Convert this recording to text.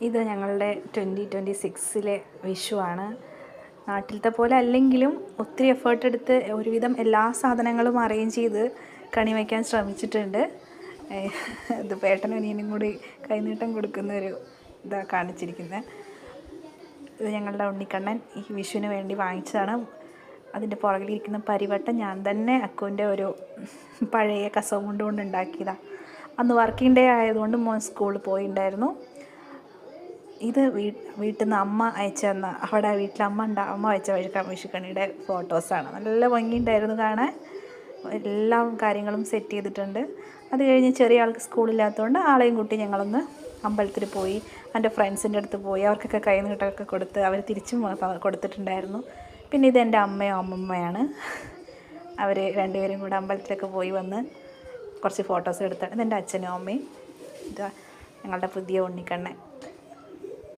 ഇത് ഞങ്ങളുടെ 2026 വിഷുവാണ്. നാട്ടിലത്തെ പോലെ അല്ലെങ്കിലും ഒത്തിരി എഫേർട്ട് എടുത്ത് ഒരുവിധം എല്ലാ സാധനങ്ങളും അറേഞ്ച് ചെയ്ത് കണി വയ്ക്കാൻ ശ്രമിച്ചിട്ടുണ്ട്. ഇത് പേട്ടനും അനിയനും കൂടി കൈനീട്ടം കൊടുക്കുന്നൊരു ഇതാണ് കാണിച്ചിരിക്കുന്നത്. ഇത് ഞങ്ങളുടെ ഉണ്ണിക്കണ്ണൻ ഈ വിഷുവിന് വേണ്ടി വാങ്ങിച്ചതാണ്. അതിൻ്റെ പുറകിലിരിക്കുന്ന പരിവട്ടം ഞാൻ തന്നെ അക്കുവിൻ്റെ ഒരു പഴയ കസവ് കൊണ്ട് ഉണ്ടാക്കിയതാണ്. അന്ന് വർക്കിംഗ് ഡേ ആയതുകൊണ്ട് മോൻ സ്കൂളിൽ പോയിട്ടുണ്ടായിരുന്നു. ഇത് വീട്ടിൽ നിന്ന് അമ്മ അയച്ചു തന്ന, അവിടെ വീട്ടിൽ അമ്മ അയച്ച വിഷുക്കണിയുടെ ഫോട്ടോസാണ്. നല്ല ഭംഗിയുണ്ടായിരുന്നു കാണാൻ. എല്ലാ കാര്യങ്ങളും സെറ്റ് ചെയ്തിട്ടുണ്ട്. അത് കഴിഞ്ഞ് ചെറിയ ആൾക്ക് സ്കൂളില്ലാത്തതുകൊണ്ട് ആളെയും കൂട്ടി ഞങ്ങളൊന്ന് അമ്പലത്തിൽ പോയി. എൻ്റെ ഫ്രണ്ട്സിൻ്റെ അടുത്ത് പോയി അവർക്കൊക്കെ കൈനീട്ടമൊക്കെ കൊടുത്ത് അവർ തിരിച്ചും കൊടുത്തിട്ടുണ്ടായിരുന്നു. പിന്നെ ഇതെൻ്റെ അമ്മയും അമ്മമ്മയാണ്. അവർ രണ്ടുപേരും കൂടെ അമ്പലത്തിലൊക്കെ പോയി വന്ന് കുറച്ച് ഫോട്ടോസ് എടുത്താണ്. ഇതെൻ്റെ അച്ഛനും അമ്മയും. ഇതാ ഞങ്ങളുടെ പുതിയ ഉണ്ണിക്കണ്ണൻ.